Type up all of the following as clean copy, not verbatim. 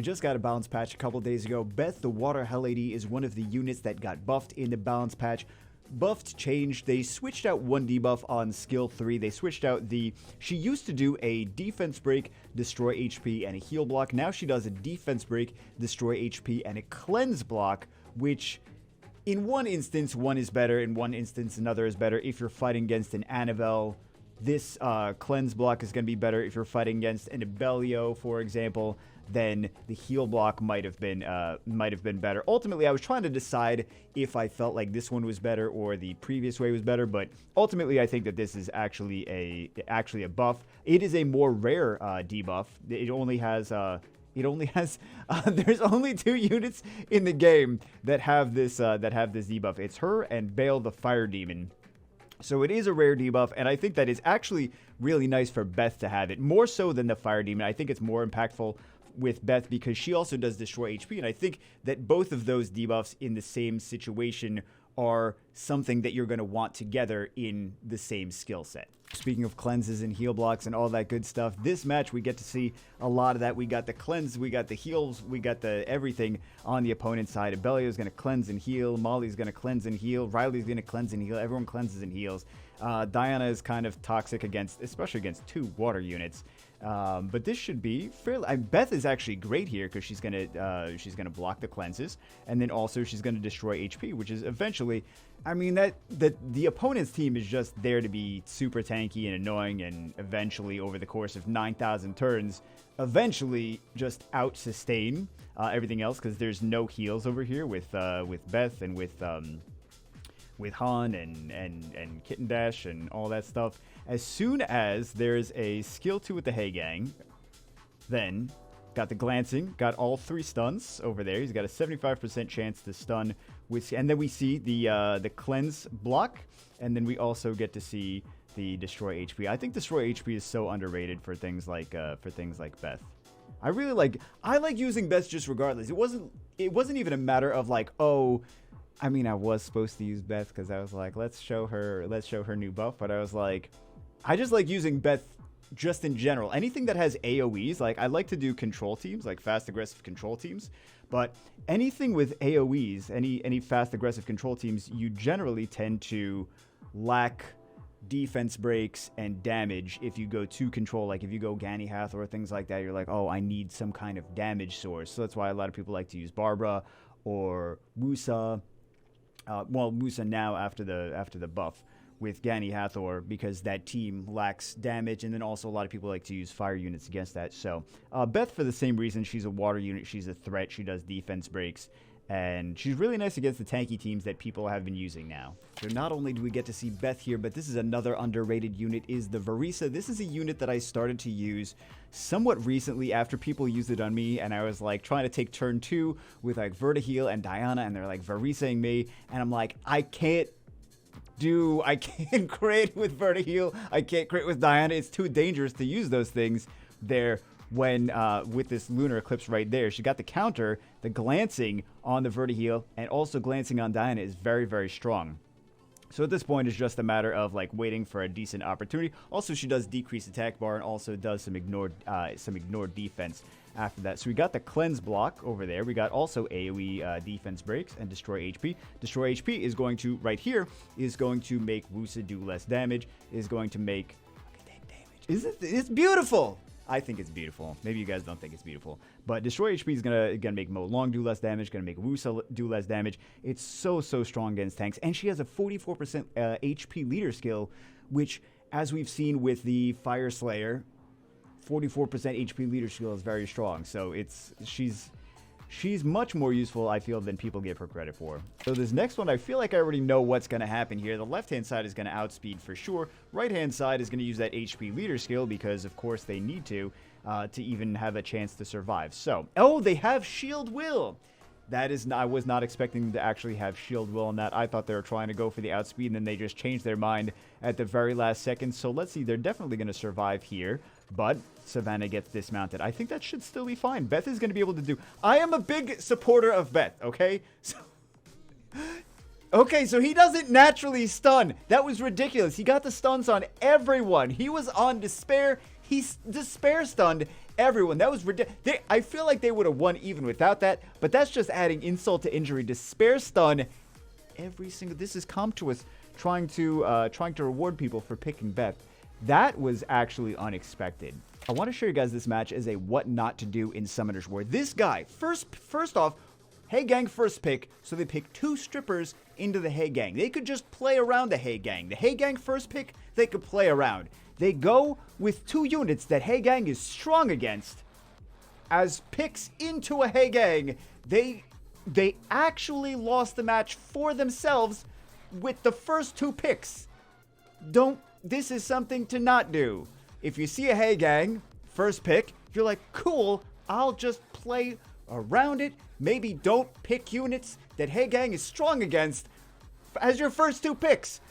we just got a balance patch a couple days ago. Beth, the Water Hell lady, is one of the units that got buffed in the balance patch. Buffed changed. They switched out one debuff on skill 3. They switched out she used to do a defense break, destroy HP, and a heal block. Now she does a defense break, destroy HP, and a cleanse block, which in one instance, one is better. In one instance, another is better. If you're fighting against an Annabelle, this cleanse block is going to be better. If you're fighting against an Abellio, for example, then the heal block might have been better. Ultimately, I was trying to decide if I felt like this one was better or the previous way was better, but ultimately, I think that this is actually a buff. It is a more rare debuff. It only has there's only 2 units in the game that have this debuff. It's her and Bale the Fire Demon. So it is a rare debuff, and I think that is actually really nice for Beth to have it, more so than the Fire Demon. I think it's more impactful with Beth because she also does destroy HP, and I think that both of those debuffs in the same situation are something that you're going to want together in the same skill set. Speaking of cleanses and heal blocks and all that good stuff, this match we get to see a lot of that. We got the cleanse, we got the heals, we got the everything on the opponent's side. Abellio's going to cleanse and heal, Molly's going to cleanse and heal, Riley's going to cleanse and heal, everyone cleanses and heals. Diana is kind of toxic especially against 2 water units. But this should be fairly. Beth is actually great here because she's gonna block the cleanses, and then also she's gonna destroy HP, which is eventually. I mean that the opponent's team is just there to be super tanky and annoying, and eventually over the course of 9,000 turns, eventually just out sustain everything else because there's no heals over here with Beth and with Han and Kitten Dash and all that stuff. As soon as there's a skill 2 with the Hey Gang, then got the glancing, got all 3 stuns over there. He's got a 75% chance to stun and then we see the cleanse block, and then we also get to see the destroy HP. I think destroy HP is so underrated for things like Beth. I like using Beth just regardless. It wasn't even a matter of like, oh, I mean, I was supposed to use Beth because I was like, let's show her new buff. But I was like, I just like using Beth just in general. Anything that has AoEs, like I like to do control teams, like fast aggressive control teams. But anything with AoEs, any fast aggressive control teams, you generally tend to lack defense breaks and damage if you go to control. Like if you go Gani Hathor or things like that, you're like, oh, I need some kind of damage source. So that's why a lot of people like to use Barbara or Musa. Musa now after the buff with Gani Hathor because that team lacks damage, and then also a lot of people like to use fire units against that. So Beth, for the same reason, she's a water unit, she's a threat, she does defense breaks, and she's really nice against the tanky teams that people have been using now. So not only do we get to see Beth here, but this is another underrated unit, is the Verisa. This is a unit that I started to use somewhat recently after people used it on me, and I was like trying to take turn 2 with like Vertiheel and Diana, and they're like Verisaing me, and I'm like, I can't crit with Vertiheel, I can't crit with Diana, it's too dangerous to use those things there. When with this lunar eclipse right there, she got the counter, the glancing on the Vertiheel, and also glancing on Diana is very, very strong. So at this point, it's just a matter of like waiting for a decent opportunity. Also, she does decrease attack bar and also does some ignored defense after that. So we got the cleanse block over there. We got also AoE defense breaks and destroy HP. Destroy HP is going to make Wusa do less damage. Is going to make damage. It's beautiful. I think it's beautiful. Maybe you guys don't think it's beautiful. But Destroy HP is gonna make Mo Long do less damage, gonna make Wusa do less damage. It's so strong against tanks. And she has a 44% HP leader skill, which, as we've seen with the Fire Slayer, 44% HP leader skill is very strong. So she's much more useful, I feel, than people give her credit for. So this next one, I feel like I already know what's going to happen here. The left-hand side is going to outspeed for sure. Right-hand side is going to use that HP leader skill because, of course, they need to even have a chance to survive. So, oh, they have Shield Will. I was not expecting them to actually have Shield Will on that. I thought they were trying to go for the outspeed, and then they just changed their mind at the very last second. So let's see. They're definitely going to survive here. But Savannah gets dismounted. I think that should still be fine. Beth is going to be able to do... I am a big supporter of Beth, okay? So he doesn't naturally stun. That was ridiculous. He got the stuns on everyone. He was on Despair. He's despair stunned everyone. That was ridiculous. I feel like they would have won even without that, but that's just adding insult to injury. Despair stun every single. This is Comtuous trying to reward people for picking Beth. That was actually unexpected. I want to show you guys this match as a what not to do in Summoner's War. This guy, first off, Hey Gang first pick, so they pick 2 strippers into the Hey Gang. They could just play around the Hey Gang. The Hey Gang first pick, they could play around. They go with 2 units that Hey Gang is strong against as picks into a Hey Gang. They actually lost the match for themselves with the first 2 picks. This is something to not do. If you see a Hey Gang first pick, you're like, cool, I'll just play around it. Maybe don't pick units that Hey Gang is strong against as your first 2 picks.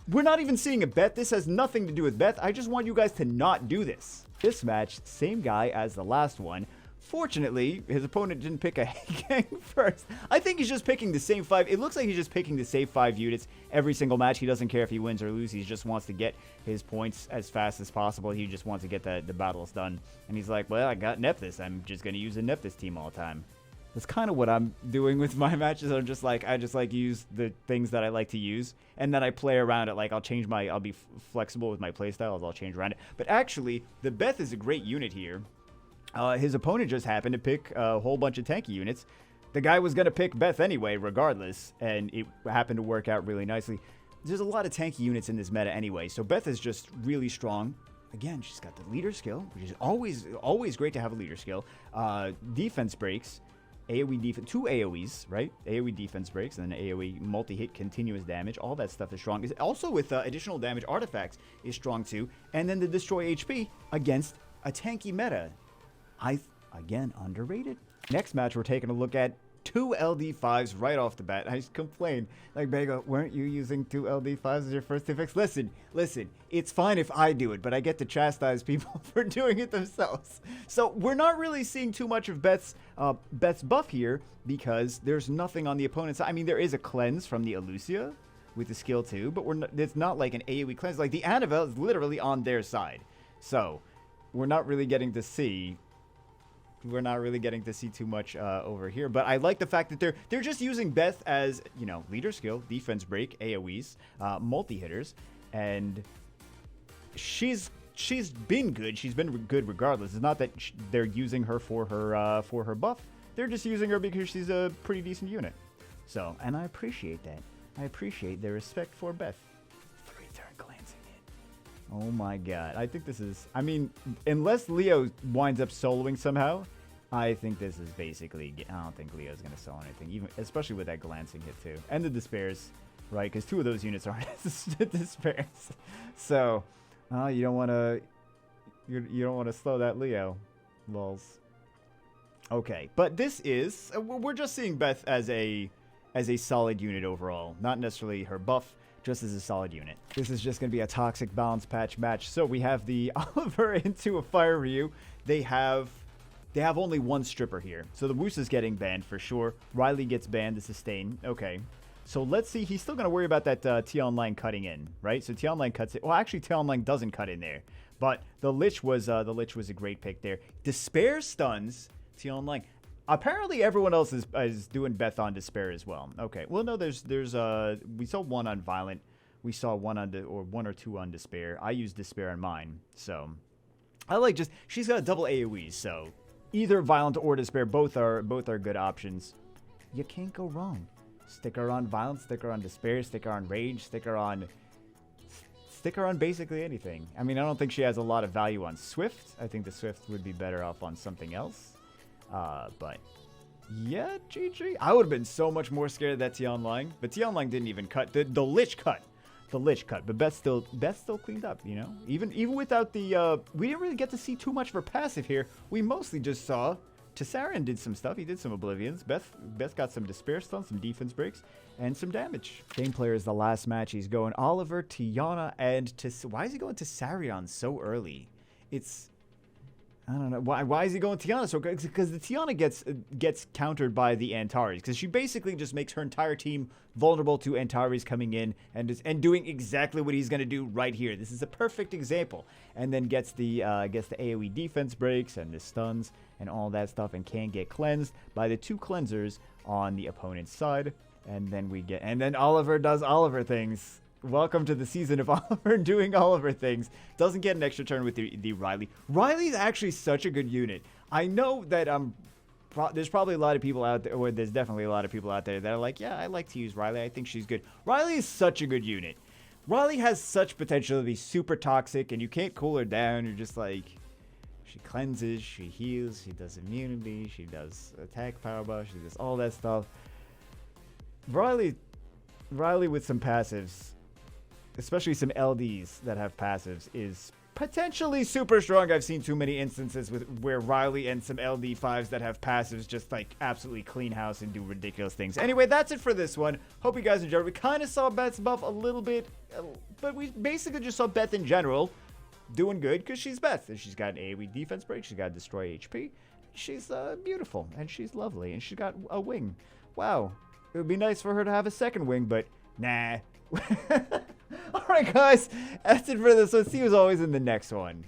We're not even seeing a Beth. This has nothing to do with Beth. I just want you guys to not do this. This match, same guy as the last one. Fortunately, his opponent didn't pick a Hey Gang first. I think he's just picking the same 5. It looks like he's just picking the same 5 units every single match. He doesn't care if he wins or loses. He just wants to get his points as fast as possible. He just wants to get the battles done. And he's like, well, I got Nephthys. I'm just going to use a Nephthys team all the time. That's kind of what I'm doing with my matches. I just like use the things that I like to use, and then I play around it. Like I'll be flexible with my playstyles. I'll change around it. But actually, the Beth is a great unit here. His opponent just happened to pick a whole bunch of tanky units. The guy was going to pick Beth anyway, regardless, and it happened to work out really nicely. There's a lot of tanky units in this meta anyway, so Beth is just really strong. Again, she's got the leader skill, which is always great to have a leader skill. Defense breaks, AoE defense, 2 AoEs, right? AoE defense breaks, and then AoE multi-hit continuous damage. All that stuff is strong. Is also with additional damage artifacts is strong too. And then the destroy HP against a tanky meta. Again, underrated. Next match, we're taking a look at 2 LD5s right off the bat. I just complained, like, Bagel, weren't you using 2 LD5s as your first 2 picks? Listen, it's fine if I do it, but I get to chastise people for doing it themselves. So we're not really seeing too much of Beth's buff here because there's nothing on the opponent's side. I mean, there is a cleanse from the Elucia with the skill 2, but it's not like an AoE cleanse. Like, the Annabelle is literally on their side. So we're not really getting to see too much over here, but I like the fact that they're just using Beth as, you know, leader skill, defense break, AoEs, multi-hitters, and she's been good. She's been good regardless. It's not that they're using her for her buff. They're just using her because she's a pretty decent unit. So, and I appreciate that. I appreciate their respect for Beth. 3-turn glancing hit. Oh my god. I think this is, I mean, unless Leo winds up soloing somehow, I think this is basically, I don't think Leo's going to solo anything, even especially with that glancing hit too. And the despairs, right? Because 2 of those units aren't despairs. So, you don't want to slow that Leo. Lols. Okay, but this is, we're just seeing Beth as a solid unit overall, not necessarily her buff, just as a solid unit. This is just going to be a toxic balance patch match. So we have the Oliver into a Fire Ryu. They have only 1 stripper here. So the Woos is getting banned for sure. Riley gets banned, the sustain. Okay. So let's see. He's still going to worry about that T-Online cutting in, right? So T-Online cuts it. Well, actually, T-Online doesn't cut in there. But the Lich was a great pick there. Despair stuns T-Online. Apparently, everyone else is doing Beth on Despair as well. Okay. Well, no, there's we saw 1 on Violent. We saw 1 on or 1 or 2 on Despair. I used Despair on mine. So I like she's got a double AoE. So either Violent or Despair, both are good options. You can't go wrong. Stick her on Violence, stick her on Despair, stick her on Rage, stick her on basically anything. I mean, I don't think she has a lot of value on Swift. I think the Swift would be better off on something else. But yeah, GG. I would have been so much more scared of that T-Online, but T-Online didn't even cut. The Lich cut. The Lich cut, but Beth still cleaned up, you know? Even without the, we didn't really get to see too much of her passive here. We mostly just saw Tessarion did some stuff. He did some Oblivions. Beth got some Despair stuns, some defense breaks, and some damage. Game player is the last match. He's going Oliver, Tiana, and why is he going Tessarion so early? I don't know why is he going Tiana so good? Because the Tiana gets countered by the Antares, because she basically just makes her entire team vulnerable to Antares coming in and doing exactly what he's gonna do right here. This is a perfect example. And then gets the AOE defense breaks and the stuns and all that stuff, and can get cleansed by the 2 cleansers on the opponent's side. And then Oliver does Oliver things. Welcome to the season of Oliver doing Oliver things. Doesn't get an extra turn with the Riley. Riley's actually such a good unit. I know that there's probably a lot of people out there, or there's definitely a lot of people out there that are like, yeah, I like to use Riley. I think she's good. Riley is such a good unit. Riley has such potential to be super toxic, and you can't cool her down. You're just like, she cleanses, she heals, she does immunity, she does attack power buff, she does all that stuff. Riley with some passives, especially some LDs that have passives, is potentially super strong. I've seen too many instances where Riley and some LD5s that have passives just like absolutely clean house and do ridiculous things. Anyway, that's it for this one. Hope you guys enjoyed. We kind of saw Beth's buff a little bit, but we basically just saw Beth in general doing good because she's Beth. And she's got an AoE defense break. She's got Destroy HP. She's beautiful and she's lovely, and she's got a wing. Wow. It would be nice for her to have a second wing, but nah. Alright guys, that's it for this one. See you as always in the next one.